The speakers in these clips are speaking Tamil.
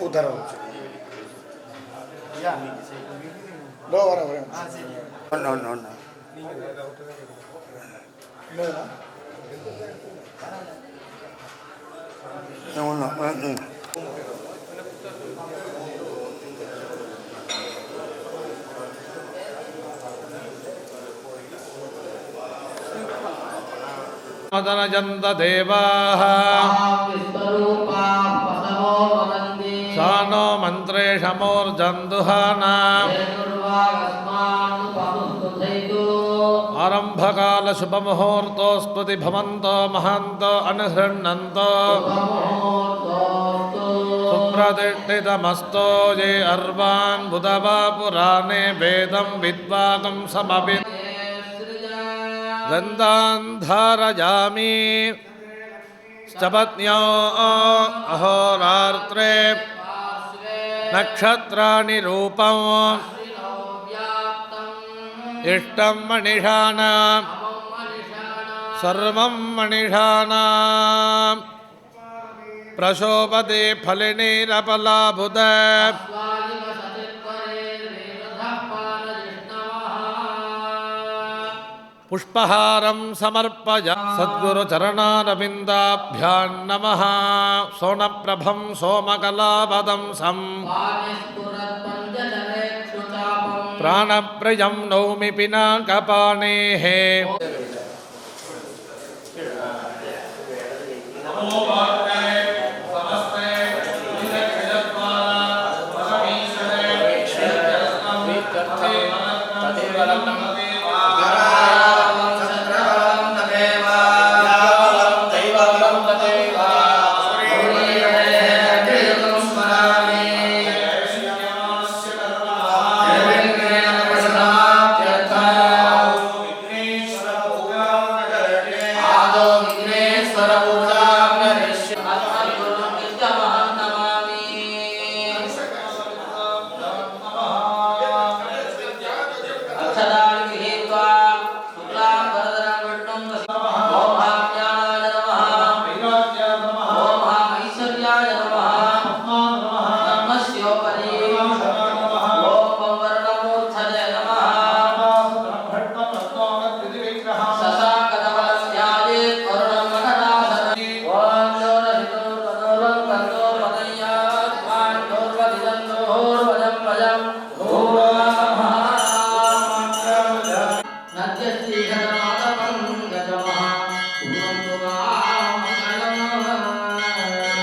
ઉધારો લો બરાબર નો નો નો मदनजन्त देवाः सानो मन्त्रेशमोर्जन्दुहाना आरम्भकाल शुभमुहूर्तोऽस्पति भवन्तो महान्तो अनुगृह्णन्तो सुप्रतिष्ठितमस्तो ये अर्वान् बुधवा पुराणे वेदं विद्वागं समवित् गन्धान् धारयामि स्तपत्न्यो अहोरात्रे नक्षत्राणि रूपम् इष्टं मणिषाणां सर्वं मणिषाणां प्रशोभते फलिनीरपलाभुत पुष्पहारं समर्पया सद्गुरुचरणारविन्दाभ्यां नमः सोनप्रभं सोमकलापदं सं प्राणप्रियं नौमि पिनाकपाणेः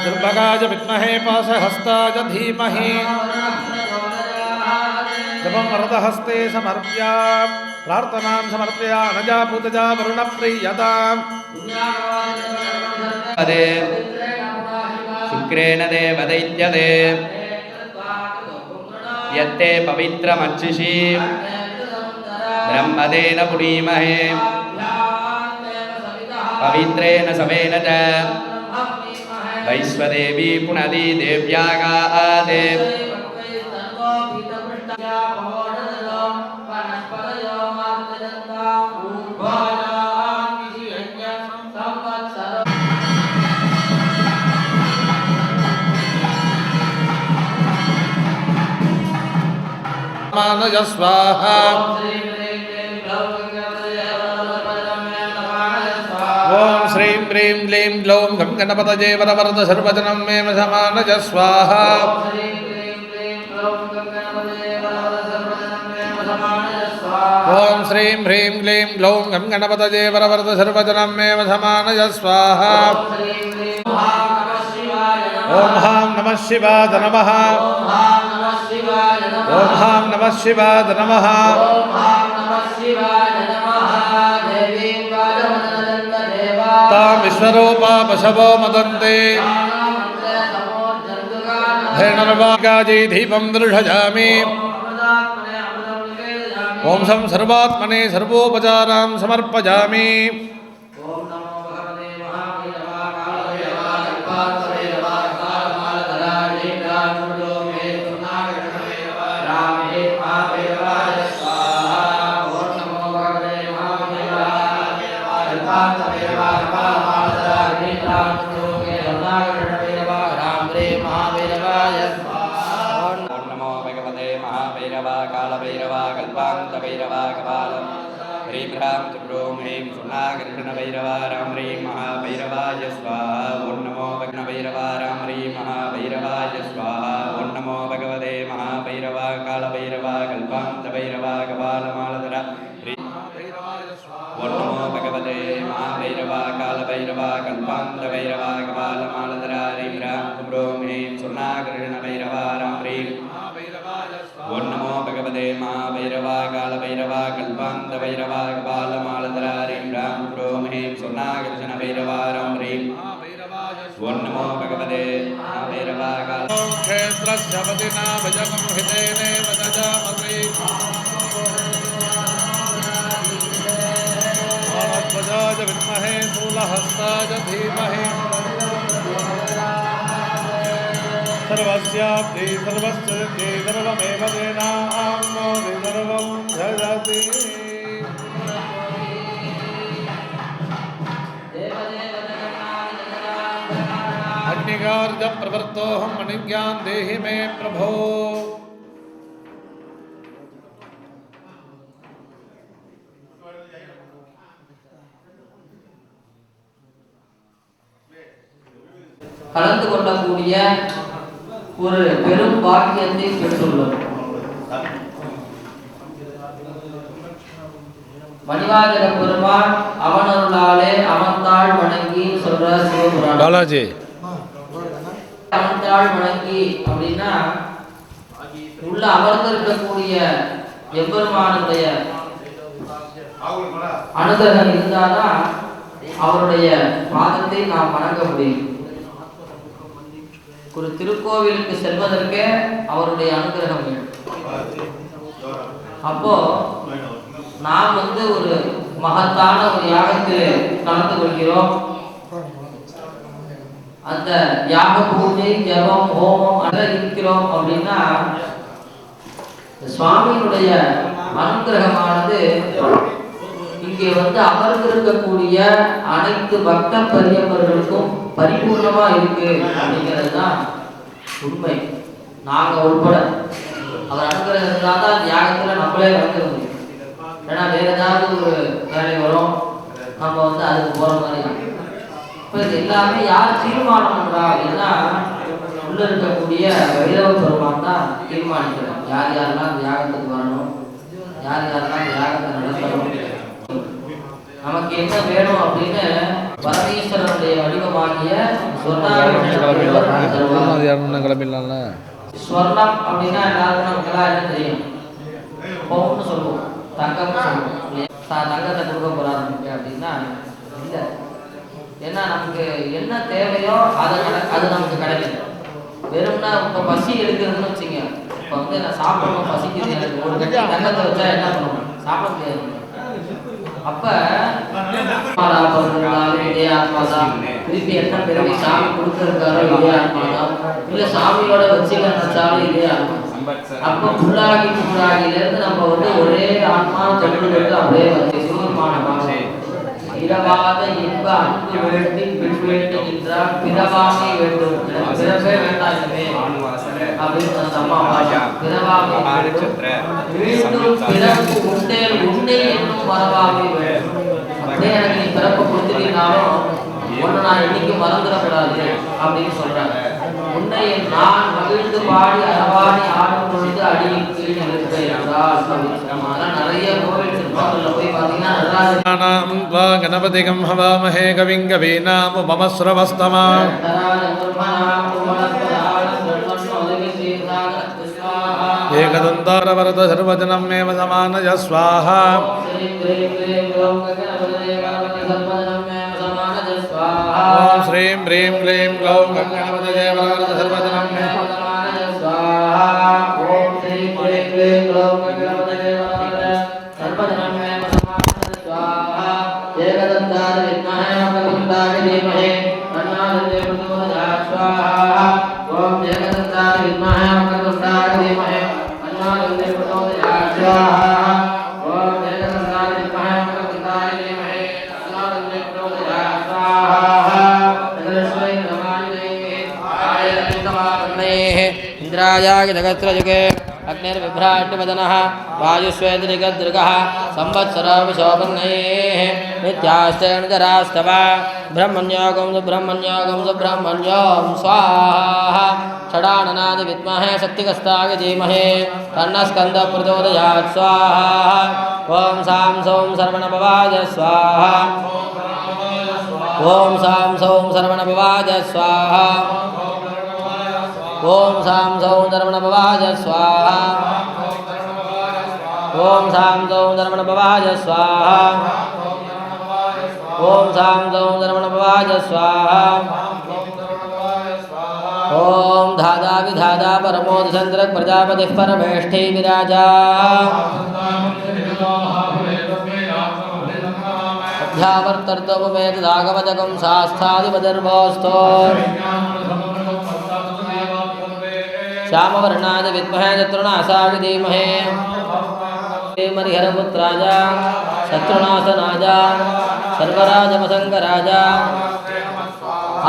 दुर्भगाय विद्महे पाशहस्ताय धीमहि जपं वरदहस्ते समर्प्य प्रार्थनां समर्प्य अनजा पूतजा वरुणप्रियताम् शुक्रेण देवदैत्यदे यत्ते पवित्रमर्चिषि ब्रह्मदेन पुरीमहे पवित्रेण सवेन च वैश्वदेवी पुनदी देव्यागादे मानज स्वाहा ओम श्रीं ह्रीं क्लीं ग्लौं गं गणपतये वरवरद सर्वजनं मे समानज स्वाहा ओम श्रीं ह्रीं क्लीं ग्लौं गं गणपतये वरवरद सर्वजनं मे समानज स्वाहा ओम हां नमः शिवाय नमः ओम हां नमः शिवाय नमः तां विश्वरूपा पशवो मदन्ते धेनुर्वागाजी दीपं दृढयामि ओम सं सर्वात्मने सर्वोपचारां समर्पयामि महाभैरवाकपालं ह्रीं ह्रां त्रिपुरों ह्रीं सुनाकृष्णभैरवारां ह्रीं महाभैरवाय स्वाहा ॐ नमो भग्नभैरवारां ह्रीं महाभैरवाय स्वाहा ॐ नमो भगवते महाभैरवा कालभैरवा कल्पान्तभैरवा कपालमालधरा ॐ नमो भगवते महाभैरवा कालभैरवा कल्पान्तभैरवा कपालमालधरा ह्रीं ह्रां त्रिपुरों ह्रीं सुनाकृष्णभैरवारां ह्रीं ॐ नमो भगवते महाभैरवा कालभैरवा कल्पान्तभैरवा कपालमालधरा ह्रीं ह्रां त्रिपुरों ह्रीं सुनाकृष्णभैरवारां ह्रीं ॐ नमो भगवते महाभैरवा काल क्षेत्रस्य पतिना भजनं हितेनेव ददामि ध्वजाय विद्महे शूलहस्ताय धीमहि सर्वस्याप्ति सर्वस्य सर्वमेव तेनाप्नोति सर्वं जगति अग्निकार्य प्रवृत्तोऽहं मणिज्ञान देहि मे प्रभो கலந்து கொள்ளக்கூடிய ஒரு பெரும் பாக்கியத்தை பெற்றுள்ளோம். மணிவாசக பெருமான் அவனருளாலே அமர்ந்தாள் வணங்கி சொல்ற சிவபுராணம். பாலாஜி அமர்ந்தாள் வணங்கி அப்படின்னா உள்ள அமர்ந்திருக்கக்கூடிய எம்பெருமானுடைய அனுகிரகம் இருந்தாதான் அவருடைய பாதத்தை நாம் வணங்க முடியும். ஒரு திருக்கோவிலுக்கு செல்வதற்கே அவருடைய அனுகிரகம் வேண்டும். அப்போ நாம் ஒரு மகத்தான ஒரு யாகத்தில் கலந்து கொள்கிறோம். அந்த யாக பூஜை ஜபம் ஹோமம் இருக்கிறோம் அப்படின்னா சுவாமியினுடைய அனுகிரகமானது இங்கே அமர்ந்திருக்கக்கூடிய அனைத்து பக்த பெரியவர்களுக்கும் பரிபூர்ணமா இருக்கு அப்படிங்கிறது தான் உண்மை. நாங்க உட்பட அவர் அனுகிரகம் இருந்தால் தான் தியாகத்துல நம்மளே கலந்துக்க முடியும். ஏன்னா வேற ஏதாவது ஒரு வேலை வரும், நம்ம அதுக்கு போற மாதிரி. இப்போ இது எல்லாமே யார் தீர்மானம் பண்றா அப்படின்னா உள்ள இருக்கக்கூடிய வைரவ பெருமான் தான் தீர்மானிக்கிறோம். யார் யாரெல்லாம் தியாகத்துக்கு வரணும், யார் யாரெல்லாம் தியாகத்தை நடத்தணும், நமக்கு என்ன வேணும் அப்படின்னு பரமேஸ்வரனுடைய வடிவமாகிய ஸ்வர்ணம் அப்படின்னா எல்லாருக்கும் நமக்கெல்லாம் என்ன தெரியும்? பவுன்னு சொல்லுவோம், தங்கம்னு சொல்லுவோம். தங்கத்தை கொடுக்க போறாரு அப்படின்னா இல்லை. ஏன்னா நமக்கு என்ன தேவையோ அது நமக்கு கிடைக்கும். வெறும்னா இப்போ பசி எடுக்கிறதுன்னு வச்சுங்க. இப்போ நான் சாப்பிடணும், பசிக்குது, எனக்கு ஒரு கட்டி தங்கத்தை வச்சா என்ன பண்ணுவோம்? சாப்பிட முடியாது. அப்ப இதே ஆத்மாதான். திருப்பி என்ன பிறவி சாமி கொடுத்திருக்காரோ இதே ஆத்மாதான். இல்ல சாமியோட வச்சுக்க நினைச்சாலும் இதே ஆத்மா. அப்ப புல்லாகிலிருந்து நம்ம ஒரே ஆத்மா சொல்லுறது அப்படியே சிவருமான இரவாத இன்ப அன்பு வேண்டி வேண்டுகின்றார் பிறவாமை வேண்டும். பிறவே வேண்டாமே அப்படின்னு அம்மா பிறவாமை மீண்டும் பிறப்பு உண்டே உண்டே என்னும் மறவாமை வேண்டும். அப்படியே எனக்கு நீ பிறப்பை கொடுத்துட்டீங்கனாலும் ஒன்று நான் இன்னைக்கு மறந்துடக்கூடாது அப்படின்னு சொல்றாங்க. உன்னை நான் மகிழ்ந்து பாடி அரவாணி ஆடும் பொழுது அடியின் கீழ் இருக்க என்றால் அப்படின்னு சொன்னாங்க. அதெல்லாம் நிறைய கோவில் சிற்பங்கள்ல போய் பார்த்தீங்கன்னா கணபதிகம் ஹவாமஹே கவிங் கவீனாமுபமஸ்ரவஸ்தமா ஏகதந்தாரவரத சர்வஜனம் மேவ சமானய ஸ்வாஹா ஓம் ஸ்ரீம் ह्रीं क्लीं ग्लौं गणपतये वरवरद सर्वजनं मे स्वाहा ओम श्री क्लीं ग्लौं गणपतये वरवरद सर्वजनं मे स्वाहा एकदन्ताय विद्महे वक्रतुण्डाय धीमहि तन्नो प्रचोदयात् स्वाहा ओम एकदन्ताय विद्महे वक्रतुण्डाय धीमहि तन्नो प्रचोदयात् स्वाहा ओम एकदन्ताय विद्महे वक्रतुण्डाय धीमहि तन्नो प्रचोदयात् स्वाहा इंद्रायाय जगत्रजुगे अग्निर्बिभ्राट्यवदनः वायुष्वेदनिगदृगः संवत्सराविशोभन्नैः नित्याश्चरणजरास्तव ब्रह्मण्योगं सुब्रह्मण्यों स्वाहा षडाननादि विद्महे शक्तिकस्ताय धीमहि तन्नस्कन्दप्रचोदयात् स्वाहा ॐ सां सौं सर्वणभवाय स्वाहा ॐ सां सौं सर्वणभवाय स्वाहा ॐ सां सौं सर्वणभवाय स्वाहा ॐ सां सौं सर्वणभवाय स्वाहा ॐ सां सौं सर्वणभवाय स्वाहा ॐ धादा विधादा परमोदचन्द्रः प्रजापतिः परमेष्ठी विराजा अध्यावर्तर्तोपवेददागवजगं शास्त्रादिपदर्भोऽस्तो श्यामवर्णाय विद्महे चतुर्णासाय धीमहि मरिहरपुत्राय शत्रुनाशनाय सर्वराजमसङ्गराज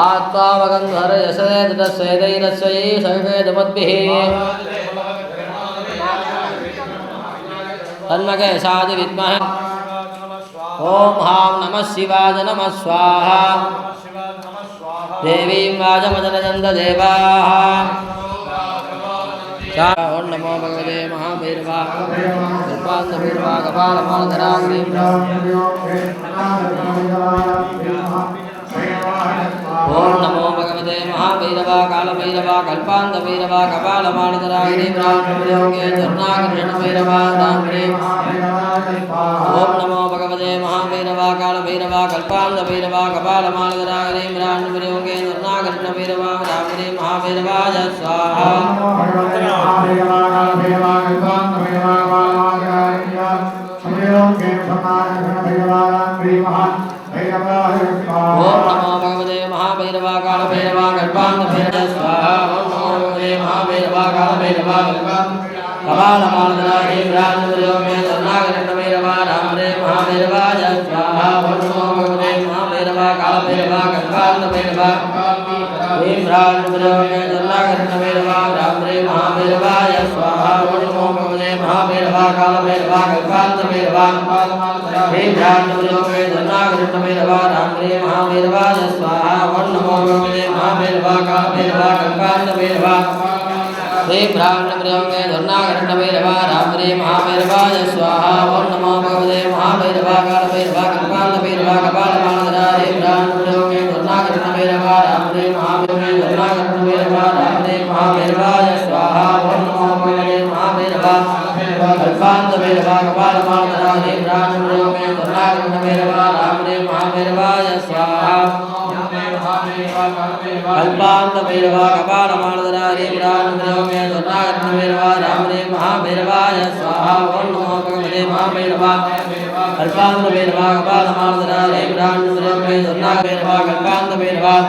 आत्मावगन्धर यशेदस्वेदैरस्वै सविवेदमद्भिः तन्मकेशादि विद्महे ॐ हां नमः शिवाय नमः स्वाहा देवीं वाजमदनजन्ददेवाः ॐ नमो भगवते महाभैरवाय कल्पान्तभैरवाय कपालमालधराग्निं ॐ नमो भगवते महाभैरवाय कालभैरवाय कल्पान्तभैरवाय कपालमालधराग्निं रामयोगे धर्णाकर्षणभैरवाय रामदेव ॐ नमो भगवते महाभैरवाय कालभैरवाय कल्पान्तभैरवाय कपालमालधराग्निं रामयोगे धर्णाकर्षणभैरवाय रामदेव महाभैरवाय स्वाहा ओम नमो भगवते महाभैरवाय कालभैरवाय कल्पान्तभैरवाय स्वाहा ओम नमो भगवते महाभैरवाय कालभैरवाय कपालमालधराग्निं रामयोगे धर्णाकर्षणभैरवाय रामदेव महाभैरवाय स्वाहा ओम नमो भगवते महाभैरवाय कालभैरवाय कल्पान्तभैरवाय रामयोगे धर्णाकर्षणभैरवाय रामदेव महाभैरवाय स्वाहा ओम नमो भगवते महाभैरवाय कालभैरवाय कल्पान्तभैरवाय रामयोगे धर्णाकर्षणभैरवाय रामदेव महाभैरवाय स्वाहा ओम नमो भगवते महाभैरवाय कालभैरवाय कल्पान्तभैरवाय रामयोगे धर्णाकर्षणभैरवाय रामदेव महाभैरवाय स्वाहा ओम नमो भगवते महाभैरवाय कालभैरवाय कल्पान्तभैरवाय कपालमालधराग्निं रामयोगे धर्णाकर्षणभैरवाय रामदेव महाभैरवाय धर्णाकर्षणभैरवाय रामदेव महाभैरवाय स्वाहा ओम नमो भगवते महाभैरवाय कल्पान्तभैरवाय कपालमालधराग्निं रामयोगे धर्णाकर्षणभैरवाय रामदेव महाभैरवाय स्वाहा कल्पान्तभैरवाय कपालमालधराग्निं रामयोगे धर्णाकर्षणभैरवाय रामदेव महाभैरवाय स्वाहा ओम नमो भगवते महाभैरवाय कल्पान्तभैरवाय कपालमालधराग्निं रामयोगे धर्णाकर्षणभैरवाय कल्पान्तभैरवाय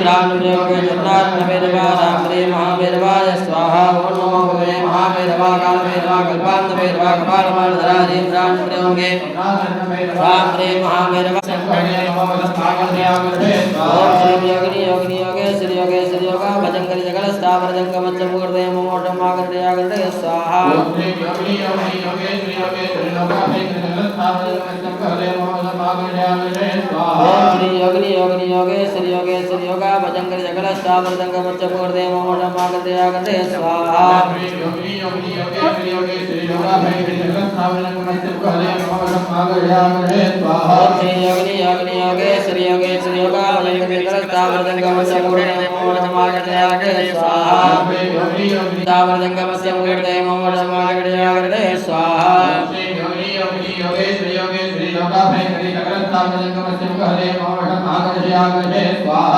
रामयोगे धर्णाकर्षणभैरवाय रामदेव महाभैरवाय स्वाहा ओम नमो भगवते महाभैरवाय कालभैरवाय कल्पान्तभैरवाय कपालमालधराग्निं रामयोगे रामदेव महाभैरवाय ओम श्री योगिनी योगे श्री योगा भजंकरि जगल स्थावर जंगमच्च मुगर्दय मोटम आगर्दय स्वाहा ओम श्री योगिनी योगे श्री योगा भजंकरि जगल स्थावर जंगमच्च मुगर्दय मोटम आगर्दय स्वाहा ओम श्री योगिनी योगे श्री योगा भजंकरि जगल स्थावर जंगमच्च मुगर्दय मोटम आगर्दय स्वाहा स्थावर जंगमच्च मुगर्दय मोटम आगर्दय स्वाहा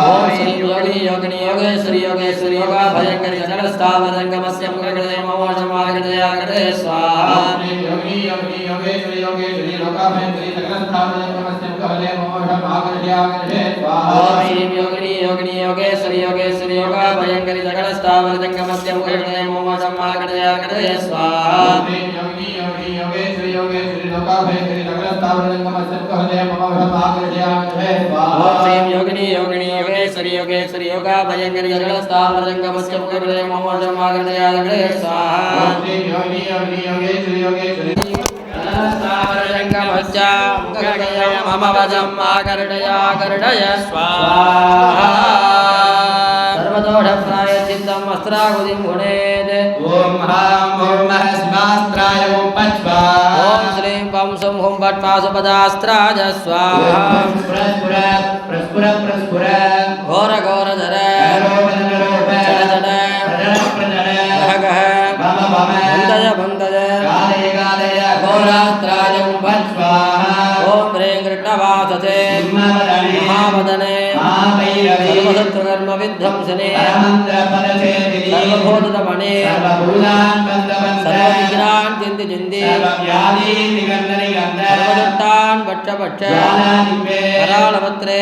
ओम श्री योगिनी योगे श्री योगा भजंकरि जगल स्थावर जंगमच्च मुगर्दय मोटम आगर्दय स्वाहा ओम श्री योगिनी योगे श्री योगा भजंकरि जगल स्थावर जंगमच्च मुगर्दय मोटम आगर्दय स्वाहा श्रीं योगिनी योगिनी योगेश्वरी योगेश्वरी योगा भयंकरी जगदस्तावरंगमस्यमुखहृदय मोमोजमागृदयादग्रे स्वाहा श्रीं योगिनी योगिनी योगेश्वरी योगेश्वरी जगदस्तावरंगमस्यमुखहृदय मोमोजम आगृदया गृदय स्वाहा सर्वदोष प्रायश्चित्तं वस्त्राहुतिं गुणेत् ओम ह्रां ओम नमः शिवास्त्राय ओम पच्वा ओम श्रीं पं सं हुं फट् पाशुपदास्त्राय स्वाहा प्रस्फुर घोर घोरधर भंगज घोरास्त्राय ओम फट् स्वाहा ओम ह्रीं कृष्णवाससे महावदने सर्वशत्रुकर्म विध्वंसने सर्वभूतमणे सर्वविघ्नान् चिन्ति चिन्ति सर्वदुष्टान् भक्ष करालपत्रे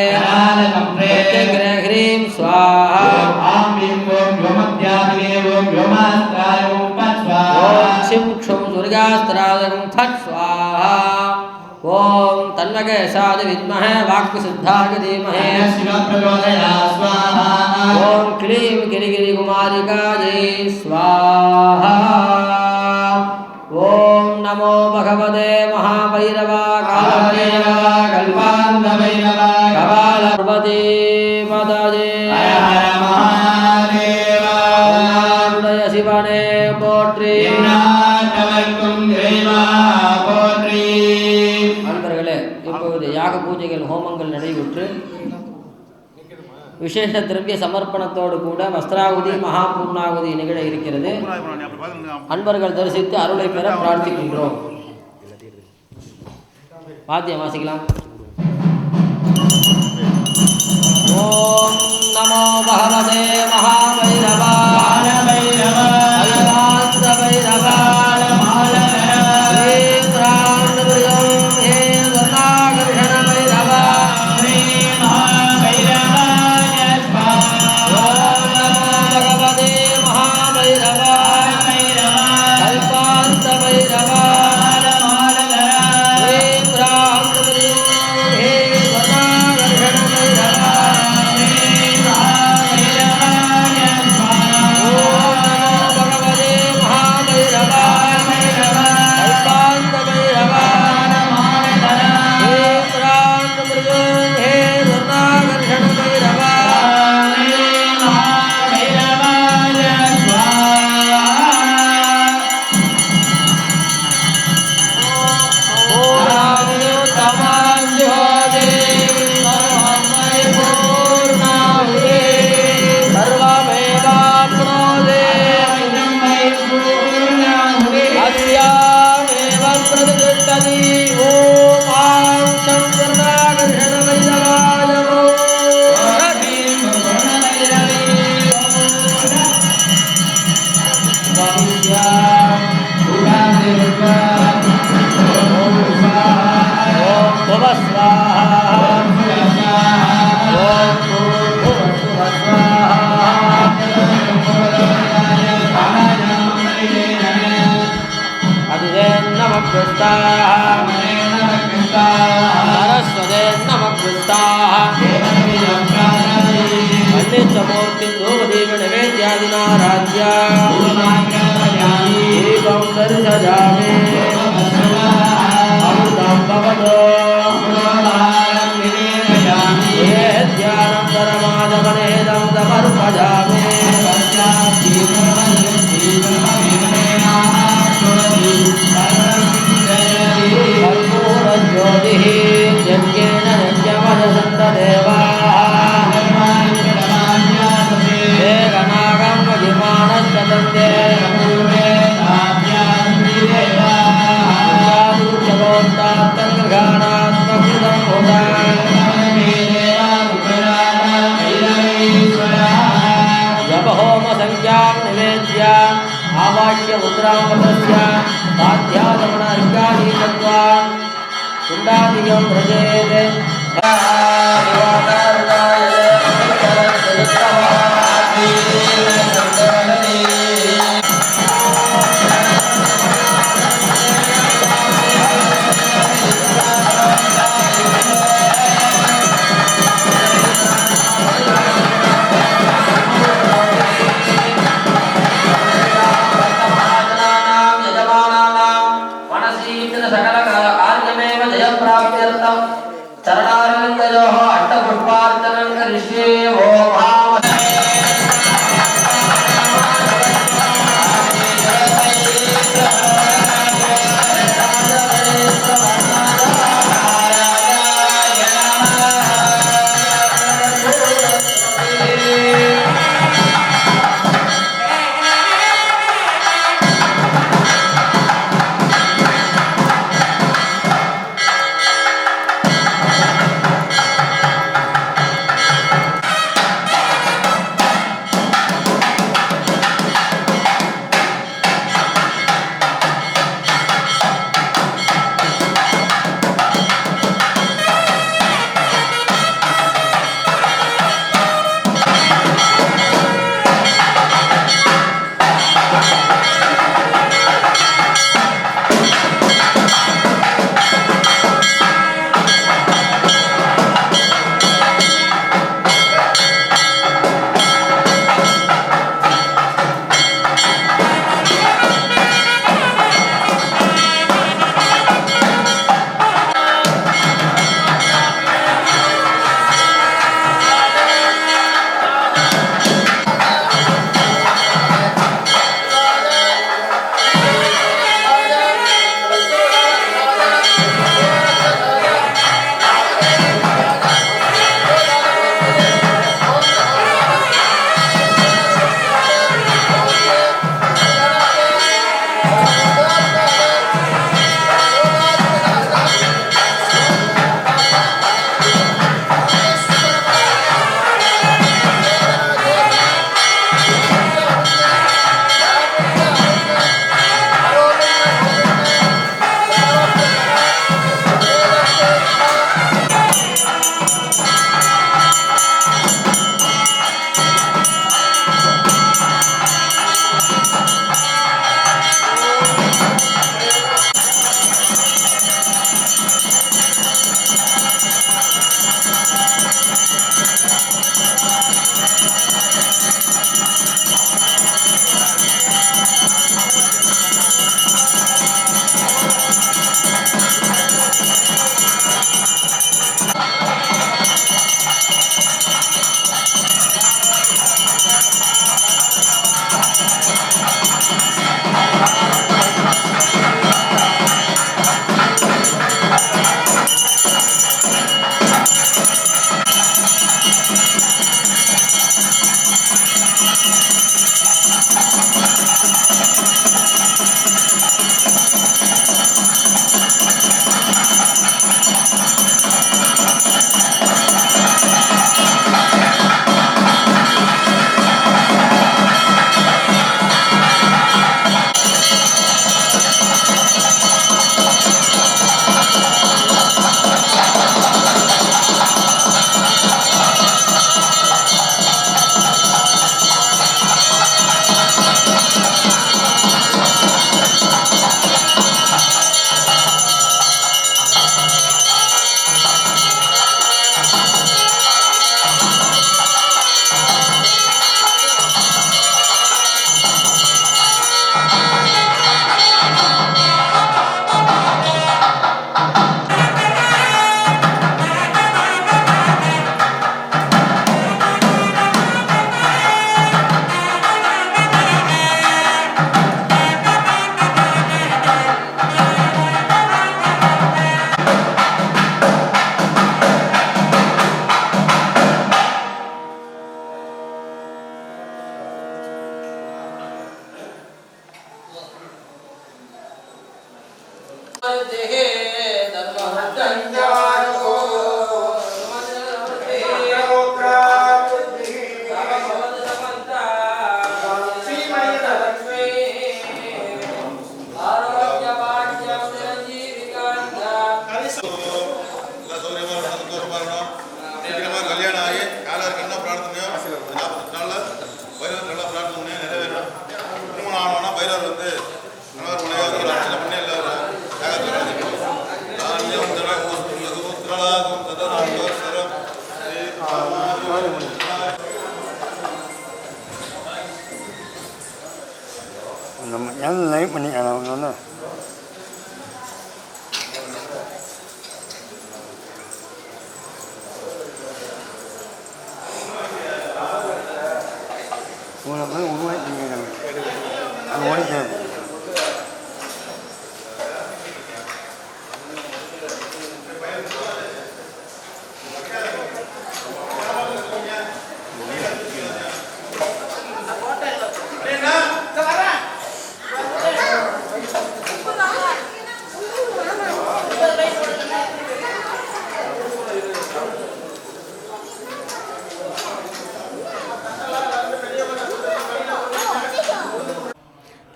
प्रत्यग्रे ह्रीं स्वाहा ॐ शिं क्षुं दुर्गास्त्राय फट् स्वाहा ओम तन्मकेशाय विद्महे वाक्सिद्धाय धीमहि स्वाहा ओम क्लीं गिरिगिरिकुमारिकायै स्वाहा ओम नमो भगवते महाभैरवाय कल्पान्तभैरवाय कपालपर्वते पदये महादेवाय शिवने पोट्रि யாக பூஜைகள் ஹோமங்கள் நடைபெற்று விசேஷ திரவிய சமர்ப்பணத்தோடு கூட வஸ்திராகுதி மகாபூர்ணாகுதி நிகழ இருக்கிறது. அன்பர்கள் தரிசித்து அருளை பெற பிரார்த்திக்கின்றோம். வாத்தியம் வாசிக்கலாம். ஓம் நமோ பகவதே மகாபைரவாய सरस्वते नमः अन्यमूर्ति निवेद्यादिनाराध्या दीपं दर्शयामि अमृतं भवतो ध्यानन्तरमादमनेदं समर्पयामि ज्योतिः यज्ञेन यज्ञमजसन्तदेवाः एकनागं महिमानश्चतन्ते गृहाणात्मकृतं हुता जपहोमसंख्यां निवेद्य आवाह्य मुद्रां पतस्य पाध्यागमनार्घ्यादीकृत्वा कुण्डादिकं व्रजेत् நம்ம ஏன் லைவ் பண்ணிக்கலாம் ஒன்று உங்களை போய் உருவாக்கி அது ஓடிக்கிறது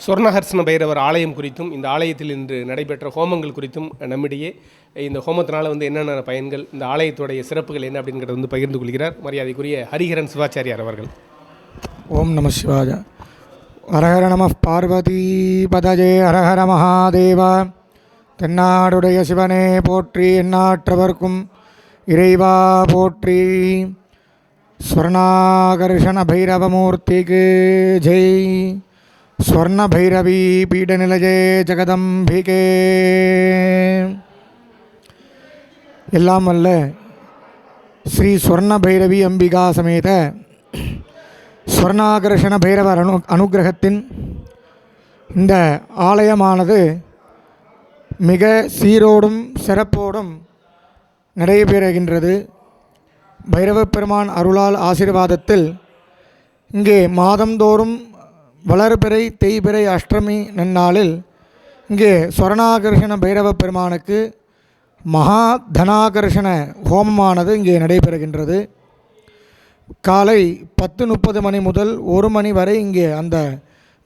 சொர்ணஹர்ஷ்ண பைரவர் ஆலயம் குறித்தும் இந்த ஆலயத்தில் இன்று நடைபெற்ற ஹோமங்கள் குறித்தும் நம்மிடையே இந்த ஹோமத்தினால் என்னென்ன பயன்கள், இந்த ஆலயத்துடைய சிறப்புகள் என்ன அப்படிங்கிறத பகிர்ந்து கொள்கிறார் மரியாதைக்குரிய ஹரிஹரன் சிவாச்சாரியார் அவர்கள். ஓம் நம சிவாய. ஹரஹர நம பார்வதி பதஜே ஹரஹர மகாதேவா. தென்னாடுடைய சிவனே போற்றி, எந்நாட்டவர்க்கும் இறைவா போற்றி. ஸ்வர்ணாகர்ஷண பைரவமூர்த்திக்கு ஜெய். ஸ்வர்ண பைரவி பீடநிலையே ஜெகதம்பிகே. எல்லாம் வல்ல ஸ்ரீ ஸ்வர்ண பைரவி அம்பிகா சமேத ஸ்வர்ணாகர்ஷண பைரவர் அனுகிரகத்தின் இந்த ஆலயமானது மிக சீரோடும் சிறப்போடும் நடைபெறுகின்றது. பைரவப் பெருமான் அருளால் ஆசீர்வாதத்தில் இங்கே மாதந்தோறும் வளர்பிறை தேய்பிறை அஷ்டமி நன்னாளில் இங்கே ஸ்வர்ணாகர்ஷண பைரவ பெருமானுக்கு மகா தனாகர்ஷண ஹோமமானது இங்கே நடைபெறுகின்றது. காலை 10:30 மணி முதல் 1 மணி வரை இங்கே அந்த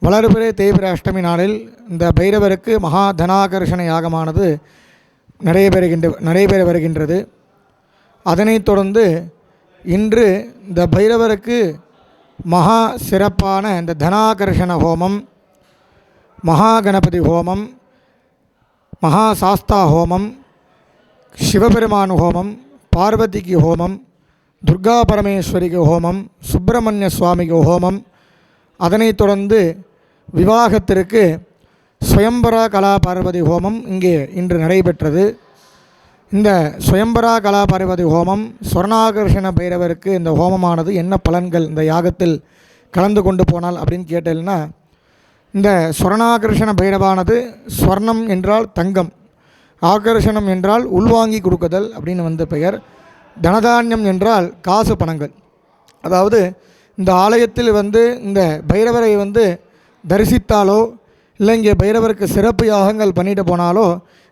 வளர்பிறை தேய்பிறை அஷ்டமி நாளில் இந்த பைரவருக்கு மகா தனாகர்ஷண யாகமானது நடைபெற வருகின்றது. அதனைத் தொடர்ந்து இன்று இந்த பைரவருக்கு மகா சிறப்பான இந்த தனாகர்ஷண ஹோமம், மகா கணபதி ஹோமம், மகா சாஸ்தா ஹோமம், சிவபெருமான் ஹோமம், பார்வதிக்கு ஹோமம், துர்கா பரமேஸ்வரிக்கு ஹோமம், சுப்பிரமணிய சுவாமிக்கு ஹோமம், அதனைத் தொடர்ந்து விவாகத்திற்கு ஸ்வயம்பரா கலா பார்வதி ஹோமம் இங்கே இன்று நடைபெற்றது. இந்த ஸ்வயம்பரா கலா பார்வதி ஹோமம் ஸ்வர்ணாகர்ஷண பைரவருக்கு இந்த ஹோமமானது என்ன பலன்கள் இந்த யாகத்தில் கலந்து கொண்டு போனால் அப்படின்னு கேட்டேன்னா, இந்த ஸ்வர்ணாகர்ஷண பைரவானது ஸ்வர்ணம் என்றால் தங்கம், ஆகர்ஷணம் என்றால் உள்வாங்கி கொடுக்குதல் அப்படின்னு பெயர், தனதானியம் என்றால் காசு பணங்கள். அதாவது இந்த ஆலயத்தில் இந்த பைரவரை தரிசித்தாலோ இல்லை இங்கே பைரவருக்கு சிறப்பு யாகங்கள் பண்ணிட்டு போனாலோ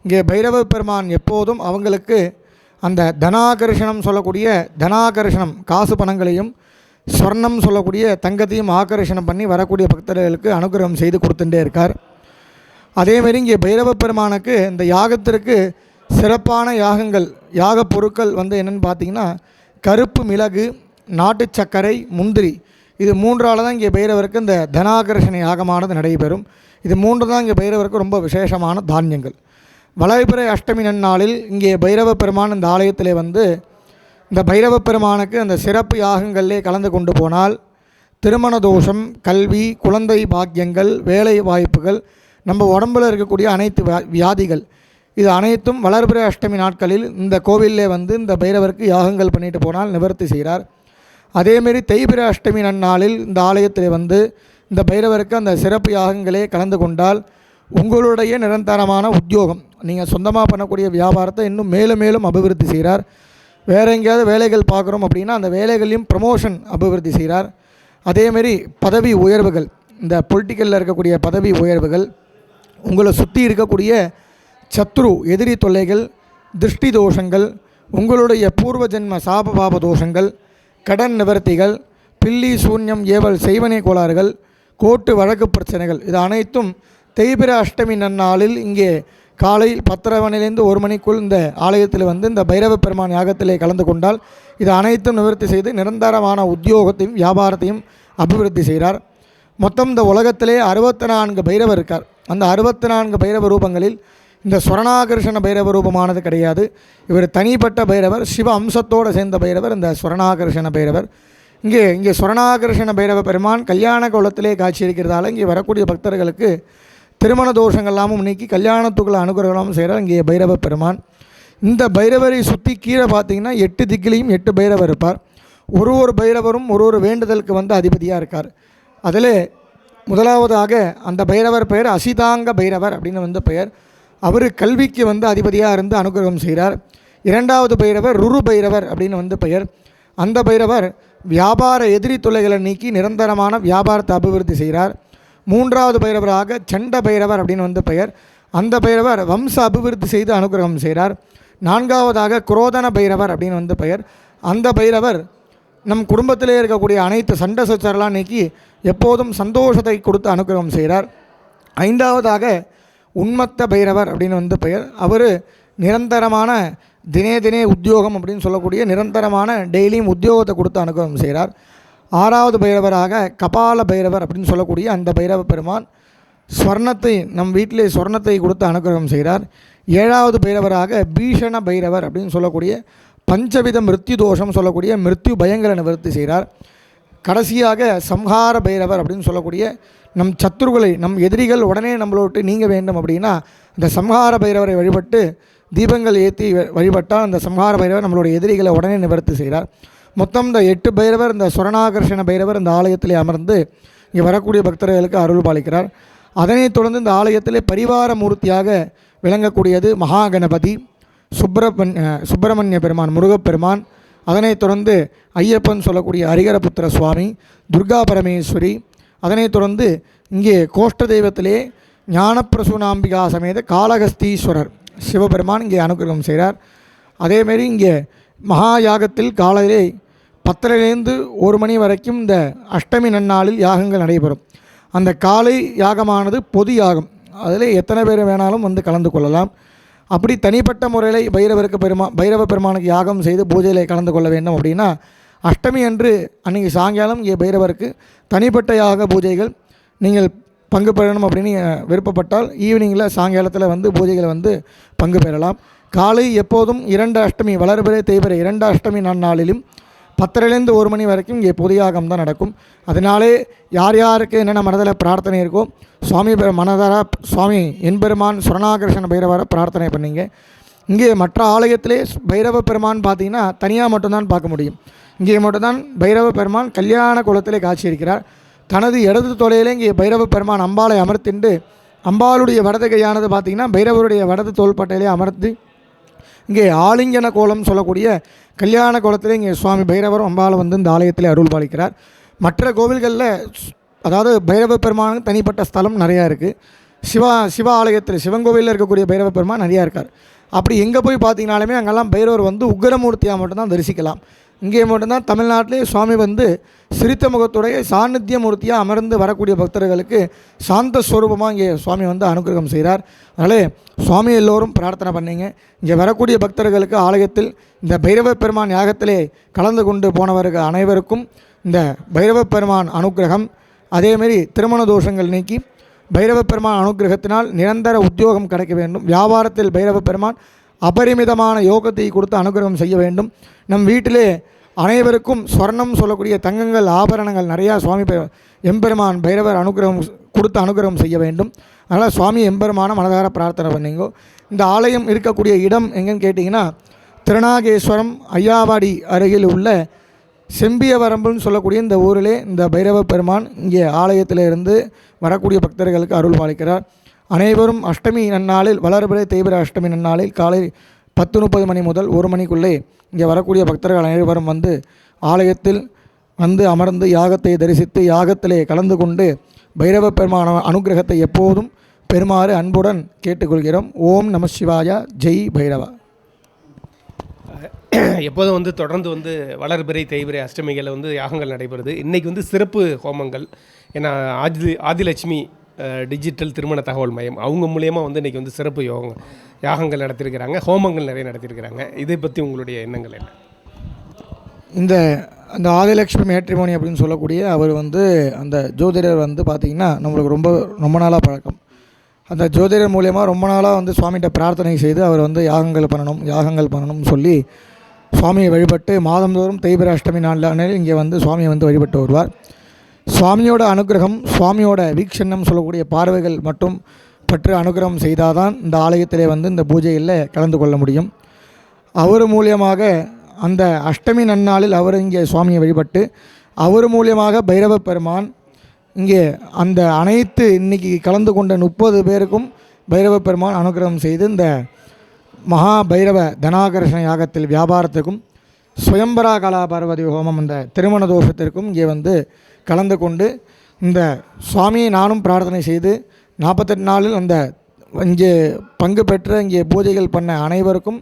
இங்கே பைரவ பெருமான் எப்போதும் அவங்களுக்கு அந்த தனாகர்ஷணம் சொல்லக்கூடிய தனாகர்ஷணம் காசு பணங்களையும், ஸ்வர்ணம் சொல்லக்கூடிய தங்கத்தையும் ஆகர்ஷணம் பண்ணி வரக்கூடிய பக்தர்களுக்கு அனுகிரகம் செய்து கொடுத்துட்டே இருக்கார். அதேமாரி இங்கே பைரவ பெருமானுக்கு இந்த யாகத்திற்கு சிறப்பான யாகங்கள், யாக பொருட்கள் என்னென்னு பார்த்தீங்கன்னா கருப்பு மிளகு, நாட்டு சர்க்கரை, முந்திரி, இது 3ஆல் தான் இங்கே பைரவருக்கு இந்த தனாகர்ஷண யாகமானது நடைபெறும். இது 3 தான் இங்கே பைரவருக்கு ரொம்ப விசேஷமான தானியங்கள். வளர்பிறை அஷ்டமி நன்னாளில் இங்கே பைரவ பெருமான் இந்த ஆலயத்தில் இந்த பைரவ பெருமானுக்கு அந்த சிறப்பு யாகங்களிலே கலந்து கொண்டு போனால் திருமண தோஷம், கல்வி, குழந்தை பாக்கியங்கள், வேலை வாய்ப்புகள், நம்ம உடம்பில் இருக்கக்கூடிய அனைத்து வியாதிகள், இது அனைத்தும் வளர்பிறை அஷ்டமி நாட்களில் இந்த கோவிலே இந்த பைரவருக்கு யாகங்கள் பண்ணிட்டு போனால் நிவர்த்தி செய்கிறார். அதேமாரி தேய்பிறை அஷ்டமி நன்னாளில் இந்த ஆலயத்தில் இந்த பைரவருக்கு அந்த சிறப்பு யாகங்களே கலந்து கொண்டால் உங்களுடைய நிரந்தரமான உத்தியோகம், நீங்கள் சொந்தமாக பண்ணக்கூடிய வியாபாரத்தை இன்னும் மேலும் மேலும் அபிவிருத்தி செய்கிறார். வேறு எங்கேயாவது வேலைகள் பார்க்குறோம் அப்படின்னா அந்த வேலைகளையும் ப்ரமோஷன் அபிவிருத்தி செய்கிறார். அதேமாரி பதவி உயர்வுகள், இந்த பொலிட்டிக்கலில் இருக்கக்கூடிய பதவி உயர்வுகள், உங்களை சுற்றி இருக்கக்கூடிய சத்ரு எதிரி தொல்லைகள், திருஷ்டி தோஷங்கள், உங்களுடைய பூர்வ ஜென்ம சாப பாப தோஷங்கள், கடன் நிவர்த்திகள், பில்லி சூன்யம் ஏவல் செய்வனை கோளாறுகள், கோர்ட்டு வழக்கு பிரச்சனைகள், இது அனைத்தும் தேய்பிர அஷ்டமி நன்னாளில் இங்கே காலை 10:30 மணிலேருந்து 1 மணிக்குள் இந்த ஆலயத்தில் வந்து இந்த பைரவ பெருமான் யாகத்திலே கலந்து கொண்டால் இது அனைத்தும் நிவர்த்தி செய்து நிரந்தரமான உத்தியோகத்தையும் வியாபாரத்தையும் அபிவிருத்தி செய்கிறார். மொத்தம் இந்த உலகத்திலே 64 பைரவர் இருக்கார். அந்த 64 பைரவ ரூபங்களில் இந்த ஸ்வர்ணாகர்ஷண பைரவ ரூபமானது கிடையாது. இவர் தனிப்பட்ட பைரவர், சிவ அம்சத்தோடு சேர்ந்த பைரவர் இந்த ஸ்வர்ணாகர்ஷண பைரவர். இங்கே ஸ்வர்ணாகர்ஷண பைரவ பெருமான் கல்யாண கோலத்திலே காட்சி இருக்கிறதால இங்கே வரக்கூடிய பக்தர்களுக்கு திருமண தோஷங்கள்லாமும் நீக்கி கல்யாணத்துக்குள்ள அனுகிரகமும் செய்கிறார் இங்கே பைரவ பெருமான். இந்த பைரவரை சுற்றி கீழே பார்த்தீங்கன்னா 8 திக்கிலையும் 8 பைரவர் இருப்பார். ஒரு பைரவரும் ஒரு வேண்டுதலுக்கு வந்து அதிபதியாக இருக்கார். அதில் முதலாவதாக அந்த பைரவர் பெயர் அசிதாங்க பைரவர் அப்படின்னு வந்து பெயர். அவர் கல்விக்கு வந்து அதிபதியாக இருந்து அனுகிரகம் செய்கிறார். 2வது பைரவர் ருரு பைரவர் அப்படின்னு வந்து பெயர். அந்த பைரவர் வியாபார எதிரி தொல்லைகளை நீக்கி நிரந்தரமான வியாபாரத்தை அபிவிருத்தி செய்கிறார். 3வது பைரவராக சண்ட பைரவர் அப்படின்னு வந்து பெயர். அந்த பைரவர் வம்ச அபிவிருத்தி செய்து அனுகிரகம் செய்கிறார். 4வதாக குரோதன பைரவர் அப்படின்னு வந்து பெயர். அந்த பைரவர் நம் குடும்பத்திலே இருக்கக்கூடிய அனைத்து சண்டை சச்சரெல்லாம் நீக்கி எப்போதும் சந்தோஷத்தை கொடுத்து அனுகிரகம் செய்கிறார். 5வதாக உன்மத்த பைரவர் அப்படின்னு வந்து பெயர். அவர் நிரந்தரமான தினே உத்தியோகம் அப்படின்னு சொல்லக்கூடிய நிரந்தரமான டெய்லியும் உத்தியோகத்தை கொடுத்து அனுகிரகம் செய்கிறார். 6வது பைரவராக கபால பைரவர் அப்படின்னு சொல்லக்கூடிய அந்த பைரவ பெருமான் ஸ்வர்ணத்தை நம் வீட்டிலே ஸ்வர்ணத்தை கொடுத்து அனுகிரகம் செய்கிறார். 7வது பைரவராக பீஷண பைரவர் அப்படின்னு சொல்லக்கூடிய பஞ்சவித மிருத்யு தோஷம் சொல்லக்கூடிய மிருத்யு பயங்களை நிவர்த்தி செய்கிறார். கடைசியாக சம்ஹார பைரவர் அப்படின்னு சொல்லக்கூடிய நம் சத்துருக்களை நம் எதிரிகள் உடனே நம்மளை விட்டு நீங்க வேண்டும் அப்படின்னா இந்த சம்ஹார பைரவரை வழிபட்டு தீபங்கள் ஏற்றி வழிபட்டால் அந்த சம்ஹார பைரவர் நம்மளுடைய எதிரிகளை உடனே நிவர்த்தி செய்கிறார். மொத்தம் இந்த 8 பைரவர் இந்த ஸ்வர்ணாகர்ஷண பைரவர் இந்த ஆலயத்திலே அமர்ந்து இங்கே வரக்கூடிய பக்தர்களுக்கு அருள் பாலிக்கிறார். அதனைத் தொடர்ந்து இந்த ஆலயத்திலே பரிவார மூர்த்தியாக விளங்கக்கூடியது மகாகணபதி, சுப்பிரமணிய பெருமான், முருகப்பெருமான், அதனைத் தொடர்ந்து ஐயப்பன் சொல்லக்கூடிய ஹரிகரபுத்திர சுவாமி, துர்கா பரமேஸ்வரி, அதனைத் தொடர்ந்து இங்கே கோஷ்ட தெய்வத்திலே ஞானப்பிரசூனாம்பிகா சமேத காளகஸ்தீஸ்வரர் சிவபெருமான் இங்கே அனுகிரகம் செய்கிறார். அதேமாரி இங்கே மகா யாகத்தில் காலையிலே 10:00லேருந்து 1 மணி வரைக்கும் இந்த அஷ்டமி நன்னாளில் யாகங்கள் நடைபெறும். அந்த காலை யாகமானது பொது யாகம், அதில் எத்தனை பேர் வேணாலும் வந்து கலந்து கொள்ளலாம். அப்படி தனிப்பட்ட முறையில் பைரவ பெருமானுக்கு யாகம் செய்து பூஜையில் கலந்து கொள்ள வேண்டும் அப்படின்னா அஷ்டமி அன்று அன்றைக்கி சாயங்காலம் இங்கே பைரவருக்கு தனிப்பட்ட யாக பூஜைகள் நீங்கள் பங்கு பெறணும் அப்படின்னு விருப்பப்பட்டால் ஈவினிங்கில் சாயங்காலத்தில் வந்து பூஜைகளை வந்து பங்கு பெறலாம். காலை எப்போதும் 2 அஷ்டமி வளர்பிறை தேய்பிறை 2 அஷ்டமி நன்னாளிலும் 10:00லேருந்து 1 மணி வரைக்கும் இங்கே பொதுயாகம் தான் நடக்கும். அதனாலே யார் யாருக்கு என்னென்ன மனதில் பிரார்த்தனை இருக்கோ சுவாமி மனதார சுவாமி என்பெருமான் ஸ்வர்ணாகர்ஷண பைரவரை பிரார்த்தனை பண்ணிங்க. இங்கே மற்ற ஆலயத்திலே பைரவ பெருமான் பார்த்திங்கன்னா தனியாக மட்டும்தான் பார்க்க முடியும். இங்கே மட்டும்தான் பைரவ பெருமான் கல்யாண குலத்திலே காட்சி இருக்கிறார். தனது இடது தொலையிலே இங்கே பைரவ பெருமான் அம்பாளை அமர்த்திண்டு அம்பாளுடைய வடது கையானது பார்த்திங்கன்னா பைரவருடைய வடது தோள்பட்டையிலே அமர்த்தி இங்கே ஆலிங்கன கோலம் சொல்லக்கூடிய கல்யாண கோலத்திலே இங்கே சுவாமி பைரவரும் அம்பாளை வந்து இந்த ஆலயத்திலே அருள் பாலிக்கிறார். மற்ற கோவில்களில் அதாவது பைரவ பெருமானுக்கு தனிப்பட்ட ஸ்தலம் நிறையா இருக்குது. சிவ ஆலயத்தில் சிவன் கோவிலில் இருக்கக்கூடிய பைரவ பெருமான் நிறையா இருக்கார். அப்படி எங்கே போய் பார்த்தீங்கனாலுமே அங்கெல்லாம் பைரவர் வந்து உக்ரமூர்த்தியாக மட்டும்தான் தரிசிக்கலாம். இங்கே மட்டும்தான் தமிழ்நாட்டிலே சுவாமி வந்து சிரித்த முகத்துடைய சாநித்திய மூர்த்தியாக அமர்ந்து வரக்கூடிய பக்தர்களுக்கு சாந்த ஸ்வரூபமாக இங்கே சுவாமி வந்து அனுகிரகம் செய்கிறார். அதனாலே சுவாமி எல்லோரும் பிரார்த்தனை பண்ணிங்க. இங்கே வரக்கூடிய பக்தர்களுக்கு ஆலயத்தில் இந்த பைரவ பெருமான் யாகத்திலே கலந்து கொண்டு போனவர்கள் அனைவருக்கும் இந்த பைரவ பெருமான் அனுகிரகம், அதேமாரி திருமண தோஷங்கள் நீக்கி பைரவ பெருமான் அனுகிரகத்தினால் நிரந்தர உத்தியோகம் கிடைக்க வேண்டும். வியாபாரத்தில் பைரவ பெருமான் அபரிமிதமான யோகத்தை கொடுத்து அனுகிரகம் செய்ய வேண்டும். நம் வீட்டிலே அனைவருக்கும் ஸ்வர்ணம் சொல்லக்கூடிய தங்கங்கள் ஆபரணங்கள் நிறையா சுவாமி எம்பெருமான் பைரவர் அனுகிரகம் கொடுத்து அனுகிரகம் செய்ய வேண்டும். அதனால் சுவாமி எம்பெருமான மனதார பிரார்த்தனை பண்ணிங்கோ. இந்த ஆலயம் இருக்கக்கூடிய இடம் எங்கன்னு கேட்டிங்கன்னா திருநாகேஸ்வரம் ஐயாவாடி அருகில் உள்ள செம்பியவரம்புன்னு சொல்லக்கூடிய இந்த ஊரிலே இந்த பைரவ பெருமான் இங்கே ஆலயத்தில் இருந்து வரக்கூடிய பக்தர்களுக்கு அருள் பாலிக்கிறார். அனைவரும் அஷ்டமி நன்னாளில் வளர்பிறை தேய்பிறை அஷ்டமி நன்னாளில் காலை 10:30 மணி முதல் 1 மணிக்குள்ளே இங்கே வரக்கூடிய பக்தர்கள் அனைவரும் வந்து ஆலயத்தில் வந்து அமர்ந்து யாகத்தை தரிசித்து யாகத்திலே கலந்து கொண்டு பைரவ பெருமான அனுகிரகத்தை எப்போதும் பெறுமாறு அன்புடன் கேட்டுக்கொள்கிறோம். ஓம் நம சிவாய. ஜெய் பைரவா. எப்போதும் வந்து தொடர்ந்து வந்து வளர்பிறை தேய்பிறை அஷ்டமிகளில் வந்து யாகங்கள் நடைபெறுது. இன்றைக்கி வந்து சிறப்பு ஹோமங்கள். ஏன்னா ஆதிலட்சுமி டிஜிட்டல் திருமண தகவல் மையம் அவங்க மூலியமாக வந்து இன்றைக்கி வந்து சிறப்பு யாகங்கள் நடத்தியிருக்கிறாங்க, ஹோமங்கள் நிறைய நடத்தியிருக்கிறாங்க. இதை பற்றி உங்களுடைய எண்ணங்கள் என்ன? அந்த ஆதிலட்சுமி மேட்ரிமோனி அப்படின்னு சொல்லக்கூடிய அவர் வந்து அந்த ஜோதிடர் வந்து பார்த்திங்கன்னா நம்மளுக்கு ரொம்ப நாளாக பழக்கம். அந்த ஜோதிடர் மூலியமாக ரொம்ப நாளாக வந்து சுவாமிகிட்ட பிரார்த்தனை செய்து அவர் வந்து யாகங்கள் பண்ணணும்னு சொல்லி சுவாமியை வழிபட்டு மாதந்தோறும் தேய்பிறை அஷ்டமி நாளில் இங்கே வந்து சுவாமியை வந்து வழிபட்டு வருவார். சுவாமியோட அனுகிரகம், சுவாமியோட வீக்ஷணம் சொல்லக்கூடிய பார்வைகள் மற்றும் பற்று அனுகிரகம் செய்தால் தான் இந்த ஆலயத்திலே வந்து இந்த பூஜையில் கலந்து கொள்ள முடியும். அவர் மூலியமாக அந்த அஷ்டமி நன்னாளில் அவர் இங்கே சுவாமியை வழிபட்டு அவர் மூலியமாக பைரவ பெருமான் இங்கே அந்த அனைத்து இன்றைக்கி கலந்து கொண்ட 30 பேருக்கும் பைரவ பெருமான் அனுகிரகம் செய்து இந்த மகா பைரவ தனாகர்ஷண யாகத்தில் வியாபாரத்துக்கும் சுயம்பரா கலா பார்வதி ஹோமம் அந்த திருமண தோஷத்திற்கும் இங்கே வந்து கலந்து கொண்டு இந்த சுவாமியை நானும் பிரார்த்தனை செய்து 48 நாளில் அந்த இங்கே பங்கு பெற்ற இங்கே பூஜைகள் பண்ண அனைவருக்கும்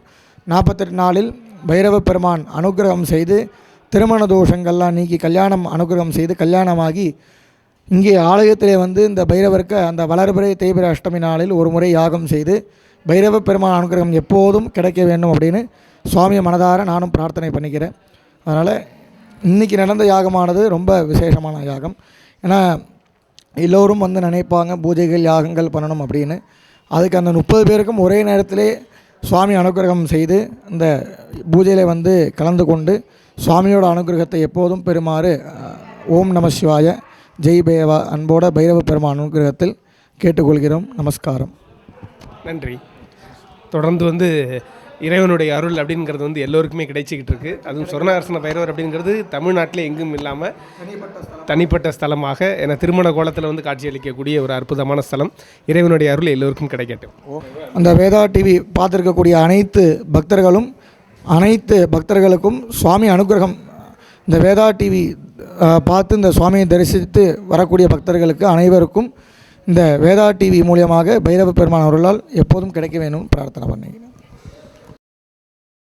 48 நாளில் பைரவ பெருமான் அனுகிரகம் செய்து திருமண தோஷங்கள்லாம் நீக்கி கல்யாணம் அனுகிரகம் செய்து கல்யாணமாகி இங்கே ஆலயத்திலே வந்து இந்த பைரவருக்கு அந்த வளர்பிறை தேய்பிறை அஷ்டமி நாளில் ஒரு முறை யாகம் செய்து பைரவ பெருமான் அனுகிரகம் எப்போதும் கிடைக்க வேண்டும் அப்படின்னு சுவாமியை மனதார நானும் பிரார்த்தனை பண்ணிக்கிறேன். அதனால் இன்றைக்கி நடந்த யாகமானது ரொம்ப விசேஷமான யாகம். ஏன்னா எல்லோரும் வந்து நினைப்பாங்க பூஜைகள் யாகங்கள் பண்ணணும் அப்படின்னு. அதுக்கு அந்த 30 பேருக்கும் ஒரே நேரத்திலே சுவாமி அனுகிரகம் செய்து இந்த பூஜையில் வந்து கலந்து கொண்டு சுவாமியோட அனுகிரகத்தை எப்போதும் பெறுமாறு ஓம் நம சிவாய ஜெய் பைரவா அன்போட பைரவ பெருமான் அனுகிரகத்தில் கேட்டுக்கொள்கிறோம். நமஸ்காரம். நன்றி. தொடர்ந்து வந்து இறைவனுடைய அருள் அப்படிங்கிறது வந்து எல்லோருக்குமே கிடைச்சிக்கிட்டு இருக்குது. அதுவும் சொர்ணாகர்ஷண பைரவர் அப்படிங்கிறது தமிழ்நாட்டில் எங்கும் இல்லாமல் தனிப்பட்ட ஸ்தலமாக என திருமண கோலத்தில் வந்து காட்சியளிக்கக்கூடிய ஒரு அற்புதமான ஸ்தலம். இறைவனுடைய அருள் எல்லோருக்கும் கிடைக்கட்டும். அந்த வேதா டிவி பார்த்துருக்கக்கூடிய அனைத்து பக்தர்களுக்கும் சுவாமி அனுகிரகம், இந்த வேதா டிவி பார்த்து இந்த சுவாமியை தரிசித்து வரக்கூடிய பக்தர்களுக்கு அனைவருக்கும் இந்த வேதா டிவி மூலியமாக பைரவ பெருமான் அவர்களால் எப்போதும் கிடைக்க வேண்டும் பிரார்த்தனை பண்ணுகிறேன்.